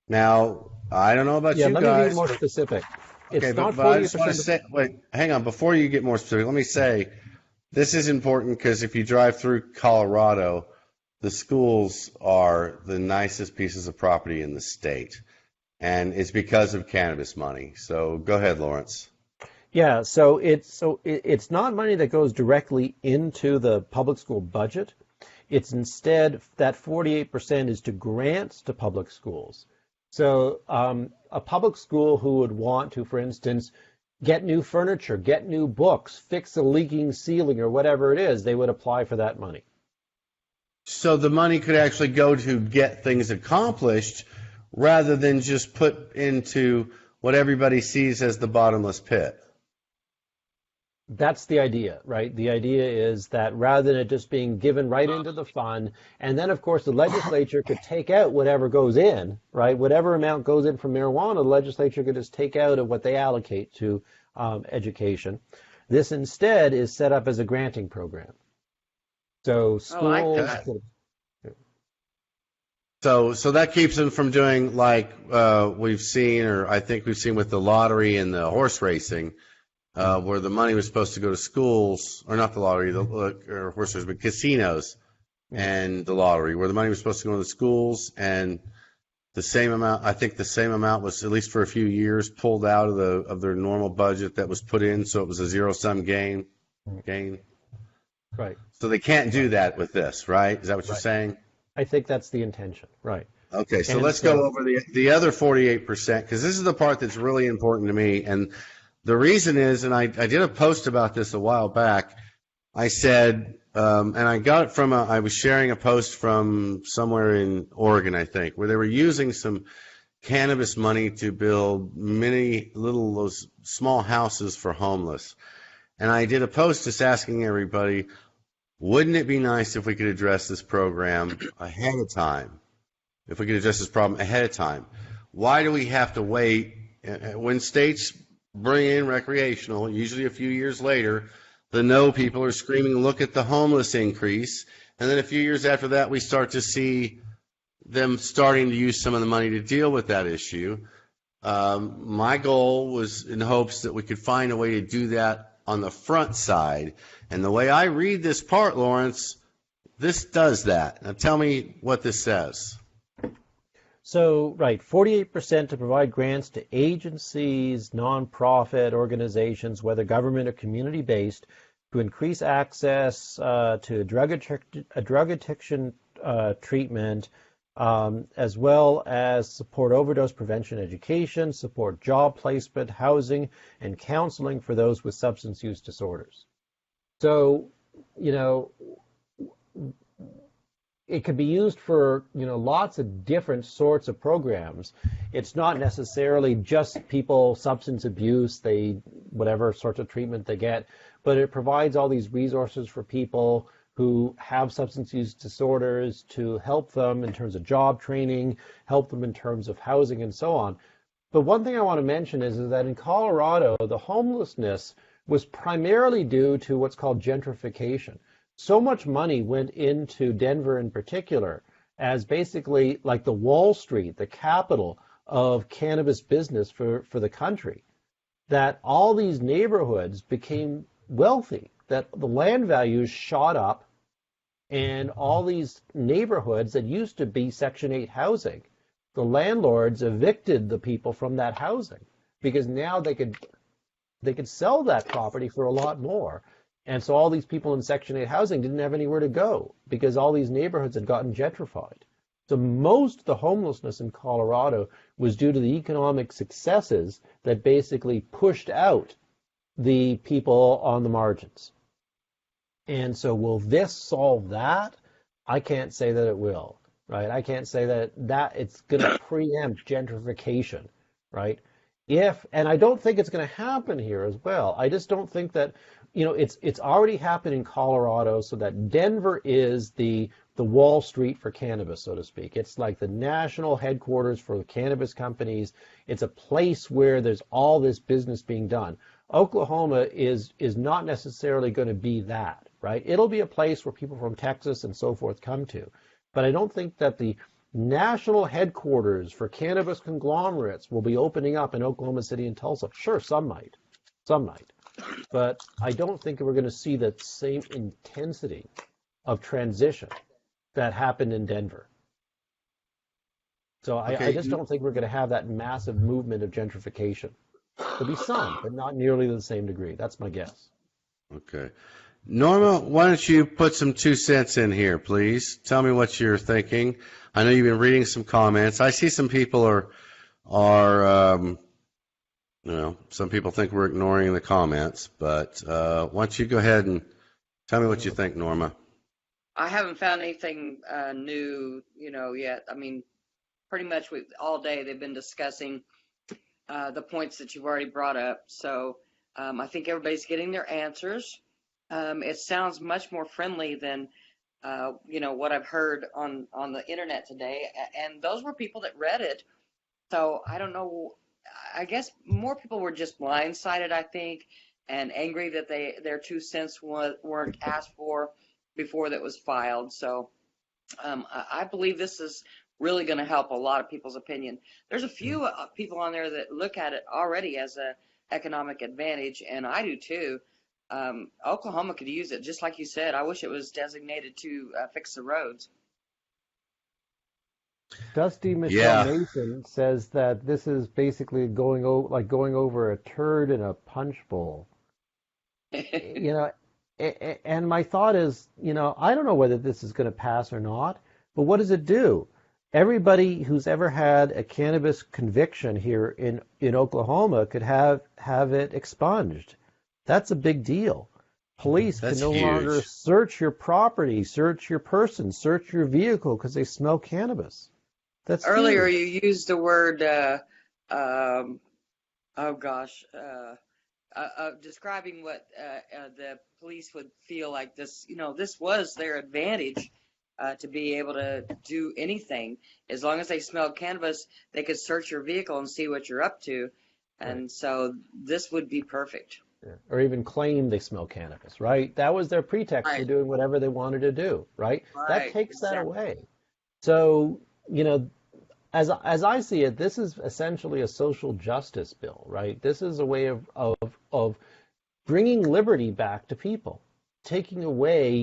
Now, I don't know about you guys. Let me be more specific. Okay, it's not but I 40%. just want to say, wait, hang on. Before you get more specific, let me say this is important because if you drive through Colorado, the schools are the nicest pieces of property in the state, and it's because of cannabis money. So go ahead, Lawrence. Yeah, so it's not money that goes directly into the public school budget. It's instead that 48% is to grants to public schools. So a public school who would want to, for instance, get new furniture, get new books, fix a leaking ceiling or whatever it is, they would apply for that money. So the money could actually go to get things accomplished rather than just put into what everybody sees as the bottomless pit. That's the idea, right? The idea is that rather than it just being given right into the fund, and then, of course, the legislature could take out whatever goes in, right? Whatever amount goes in from marijuana, the legislature could just take out of what they allocate to education. This instead is set up as a granting program. So schools... So that keeps them from doing like we've seen, or I think we've seen with the lottery and the horse racing, where the money was supposed to go to schools, or not the lottery, or horse racing, but casinos and the lottery, where the money was supposed to go to the schools, and the same amount, I think the same amount was, at least for a few years, pulled out of their normal budget that was put in, so it was a zero-sum gain. Right. So they can't do that with this, right? Is that what you're saying? I think that's the intention, right. Okay, so let's go over the other 48%, because this is the part that's really important to me. And the reason is, and I did a post about this a while back, I said, and I got it from I was sharing a post from somewhere in Oregon, I think, where they were using some cannabis money to build many little, those small houses for homeless. And I did a post just asking everybody, wouldn't it be nice if we could address this program ahead of time? If we could address this problem ahead of time? Why do we have to wait? When states bring in recreational, usually a few years later, the no people are screaming, look at the homeless increase. And then a few years after that, we start to see them starting to use some of the money to deal with that issue. My goal was in hopes that we could find a way to do that on the front side. And the way I read this part, Lawrence, this does that. Now tell me what this says. So, right, 48% to provide grants to agencies, nonprofit organizations, whether government or community-based, to increase access to drug addiction treatment, as well as support overdose prevention education, support job placement, housing, and counseling for those with substance use disorders. So, it could be used for, lots of different sorts of programs. It's not necessarily just people, substance abuse, whatever sorts of treatment they get, but it provides all these resources for people who have substance use disorders, to help them in terms of job training, help them in terms of housing and so on. But one thing I want to mention is that in Colorado, the homelessness was primarily due to what's called gentrification. So much money went into Denver in particular as basically like the Wall Street, the capital of cannabis business for the country, that all these neighborhoods became wealthy, that the land values shot up, and all these neighborhoods that used to be Section 8 housing, the landlords evicted the people from that housing because now they could sell that property for a lot more. And so all these people in Section 8 housing didn't have anywhere to go because all these neighborhoods had gotten gentrified. So most of the homelessness in Colorado was due to the economic successes that basically pushed out the people on the margins. And so will this solve that? I can't say that it will, right? I can't say that it's going to preempt gentrification, right? And I don't think it's going to happen here as well. I just don't think that, it's already happened in Colorado, so that Denver is the Wall Street for cannabis, so to speak. It's like the national headquarters for the cannabis companies. It's a place where there's all this business being done. Oklahoma is not necessarily going to be that, right? It'll be a place where people from Texas and so forth come to. But I don't think that the national headquarters for cannabis conglomerates will be opening up in Oklahoma City and Tulsa. Sure, some might. But I don't think we're going to see that same intensity of transition that happened in Denver. So I just don't think we're going to have that massive movement of gentrification. There'll be some, but not nearly to the same degree. That's my guess. Okay. Norma, why don't you put some 2 cents in here, please? Tell me what you're thinking. I know you've been reading some comments. I see some people are some people think we're ignoring the comments, but why don't you go ahead and tell me what you think, Norma? I haven't found anything new, yet. I mean, pretty much all day they've been discussing the points that you've already brought up. So I think everybody's getting their answers. It sounds much more friendly than, what I've heard on the internet today. And those were people that read it. So I don't know. I guess more people were just blindsided, I think, and angry that their 2 cents weren't asked for before that was filed. So I believe this is really going to help a lot of people's opinion. There's a few people on there that look at it already as a economic advantage, and I do too. Oklahoma could use it, just like you said. I wish it was designated to fix the roads. Dusty Michelle Mason says that this is basically going over a turd in a punch bowl. And my thought is, I don't know whether this is going to pass or not, but what does it do? Everybody who's ever had a cannabis conviction here in Oklahoma could have it expunged. That's a big deal. Police can no longer search your property, search your person, search your vehicle because they smell cannabis. That's earlier huge. You used the word, describing what the police would feel like this. This was their advantage to be able to do anything. As long as they smelled cannabis, they could search your vehicle and see what you're up to. And right. So this would be perfect. Yeah. Or even claim they smell cannabis, right? That was their pretext for doing whatever they wanted to do, right? That takes that away. So, as I see it, this is essentially a social justice bill, right? This is a way of bringing liberty back to people, taking away,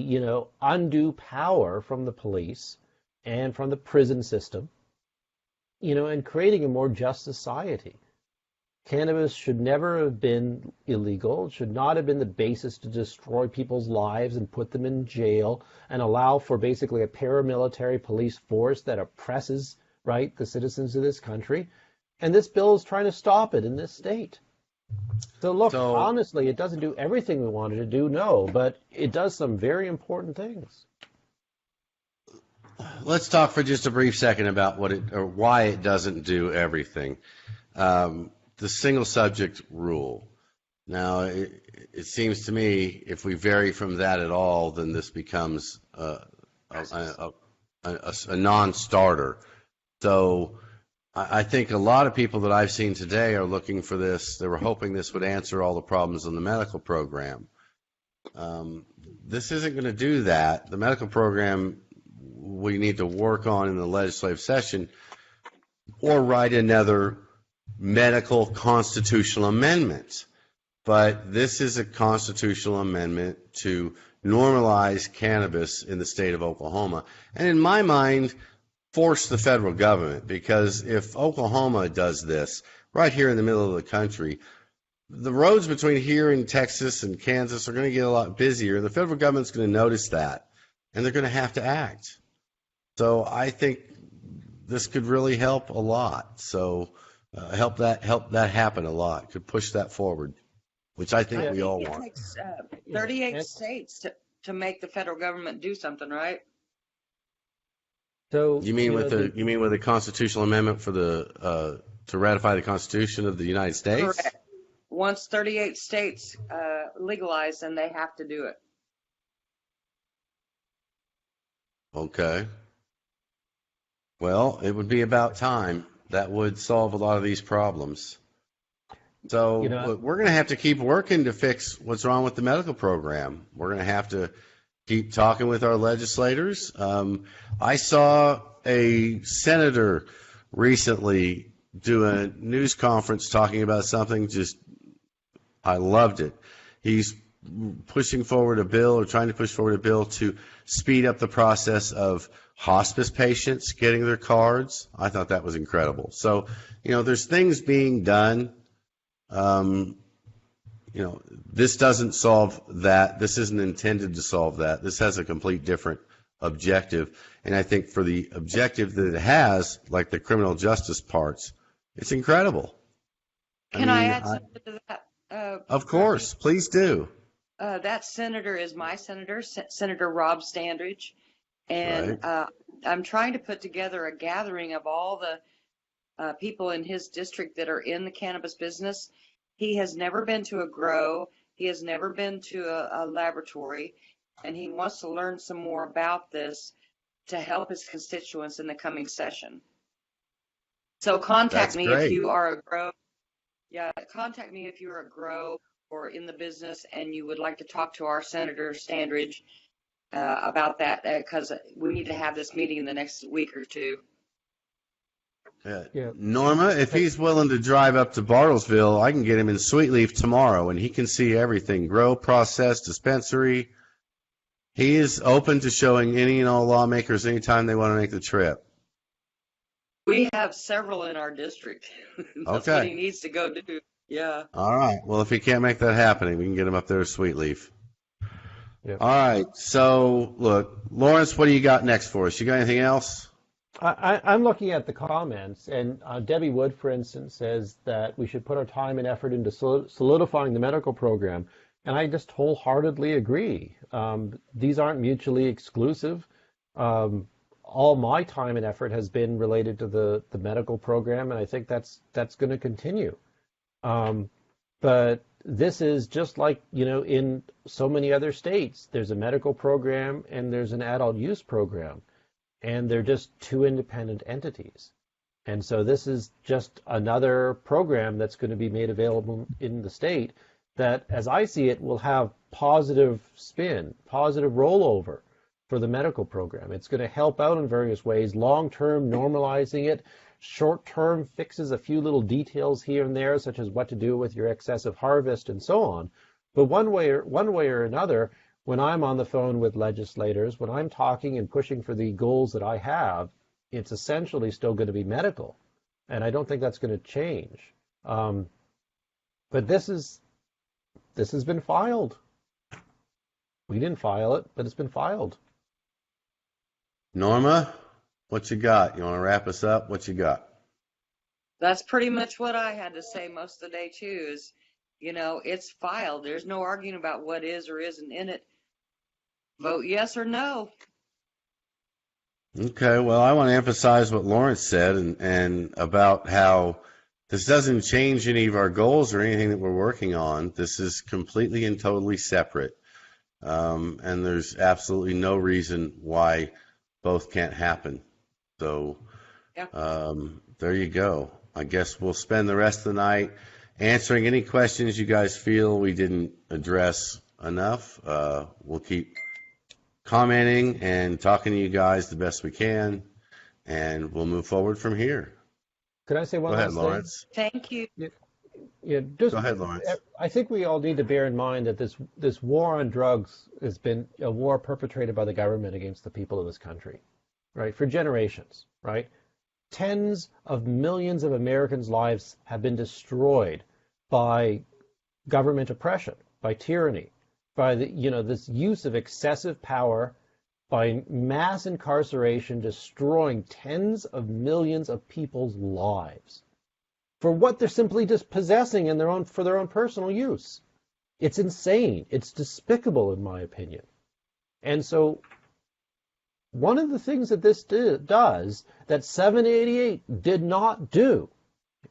undue power from the police and from the prison system, and creating a more just society. Cannabis should never have been illegal. It should not have been the basis to destroy people's lives and put them in jail and allow for basically a paramilitary police force that oppresses, right, the citizens of this country. And this bill is trying to stop it in this state. So look, honestly, it doesn't do everything we wanted to do, no, but it does some very important things. Let's talk for just a brief second about why it doesn't do everything. The single subject rule. Now, it seems to me if we vary from that at all, then this becomes a non-starter. So I think a lot of people that I've seen today are looking for this. They were hoping this would answer all the problems in the medical program. This isn't going to do that. The medical program we need to work on in the legislative session or write another medical constitutional amendment. But this is a constitutional amendment to normalize cannabis in the state of Oklahoma. And in my mind, force the federal government, because if Oklahoma does this right here in the middle of the country, the roads between here and Texas and Kansas are going to get a lot busier, and the federal government's going to notice that, and they're going to have to act. So I think this could really help a lot. So help that happen a lot. Could push that forward, which I think we all want. It takes 38 states to make the federal government do something, right? So you mean with the constitutional amendment for the to ratify the Constitution of the United States? Correct. Once 38 states legalize, then they have to do it. Okay. Well, it would be about time. That would solve a lot of these problems. So look, we're going to have to keep working to fix what's wrong with the medical program. We're going to have to keep talking with our legislators. I saw a senator recently do a news conference talking about something I loved it. He's pushing forward a bill, or trying to push forward a bill to speed up the process of hospice patients getting their cards. I thought that was incredible. So, there's things being done. This doesn't solve that. This isn't intended to solve that. This has a complete different objective. And I think for the objective that it has, like the criminal justice parts, it's incredible. Can I add something to that? Of course, please do. That senator is my senator, Senator Rob Standridge. And right. I'm trying to put together a gathering of all the people in his district that are in the cannabis business. He has never been to a grow. He has never been to a laboratory. And he wants to learn some more about this to help his constituents in the coming session. So contact me if you are a grow. Yeah, contact me if you're a grow or in the business and you would like to talk to our Senator Standridge about that, because we need to have this meeting in the next week or two. Yeah. Norma, if he's willing to drive up to Bartlesville, I can get him in Sweetleaf tomorrow, and he can see everything: grow, process, dispensary. He is open to showing any and all lawmakers anytime they want to make the trip. We have several in our district. That's what he needs to go do. Yeah. All right. Well, if he can't make that happen, we can get him up there to Sweetleaf. Yep. All right. So, look, Lawrence, what do you got next for us? You got anything else? I'm looking at the comments, and Debbie Wood, for instance, says that we should put our time and effort into solidifying the medical program, and I just wholeheartedly agree. These aren't mutually exclusive. All my time and effort has been related to the medical program, and I think that's going to continue. But this is just like, in so many other states, there's a medical program and there's an adult use program. And they're just two independent entities. And so this is just another program that's going to be made available in the state that, as I see it, will have positive spin, positive rollover for the medical program. It's going to help out in various ways, long-term normalizing it, short-term fixes a few little details here and there, such as what to do with your excessive harvest and so on. But one way or another, when I'm on the phone with legislators, when I'm talking and pushing for the goals that I have, it's essentially still going to be medical. And I don't think that's going to change. But this has been filed. We didn't file it, but it's been filed. Norma, what you got? You want to wrap us up? What you got? That's pretty much what I had to say most of the day, too, is, it's filed. There's no arguing about what is or isn't in it. Vote yes or no. Okay, well, I want to emphasize what Lawrence said and about how This doesn't change any of our goals or anything that we're working on. This is completely and totally separate. And there's absolutely no reason why both can't happen. So there you go. I guess we'll spend the rest of the night answering any questions you guys feel we didn't address enough. We'll keep commenting and talking to you guys the best we can, and we'll move forward from here. Could I say one Go ahead, last Lawrence. Thank you. thing? Yeah, just, Go ahead, Lawrence. I think we all need to bear in mind that this war on drugs has been a war perpetrated by the government against the people of this country, right? For generations, right? Tens of millions of Americans' lives have been destroyed by government oppression, by tyranny, by this use of excessive power, by mass incarceration, destroying tens of millions of people's lives for what they're simply just possessing for their own personal use. It's insane. It's despicable, in my opinion. And so one of the things that this does that 788 did not do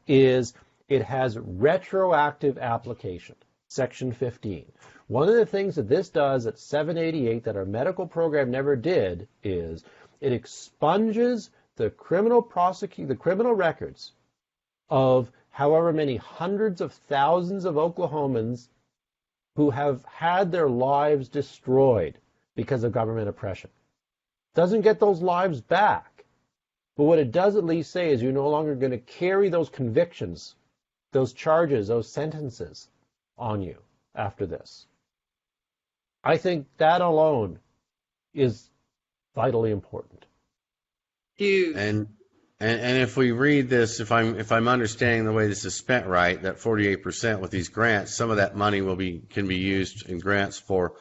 is it has retroactive application, Section 15. One of the things that this does at 788 that our medical program never did is it expunges the criminal records of however many hundreds of thousands of Oklahomans who have had their lives destroyed because of government oppression. Doesn't get those lives back. But what it does at least say is you're no longer going to carry those convictions, those charges, those sentences on you after this. I think that alone is vitally important. Huge. And if we read this, if I'm understanding the way this is spent right, that 48% with these grants, some of that money can be used in grants for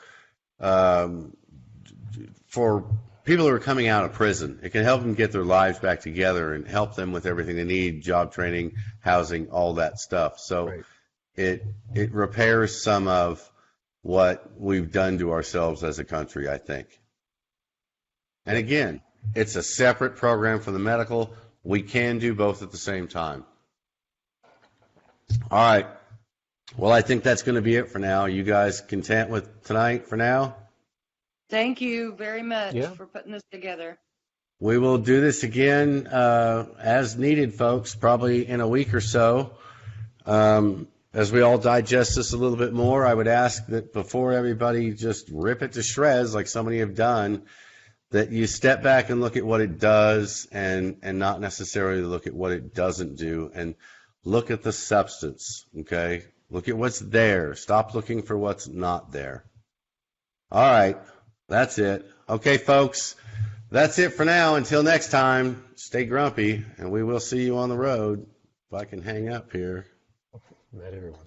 people who are coming out of prison. It can help them get their lives back together and help them with everything they need, job training, housing, all that stuff. So Right. it repairs some of what we've done to ourselves as a country, I think. And again, it's a separate program from the medical. We can do both at the same time. All right. Well, I think that's going to be it for now. You guys content with tonight for now? Thank you very much Yeah. for putting this together. We will do this again as needed, folks, probably in a week or so. As we all digest this a little bit more, I would ask that before everybody just rip it to shreds like so many have done, that you step back and look at what it does and not necessarily look at what it doesn't do, and look at the substance, okay? Look at what's there. Stop looking for what's not there. All right, that's it. Okay, folks, that's it for now. Until next time, stay grumpy, and we will see you on the road. If I can hang up here. Night, everyone.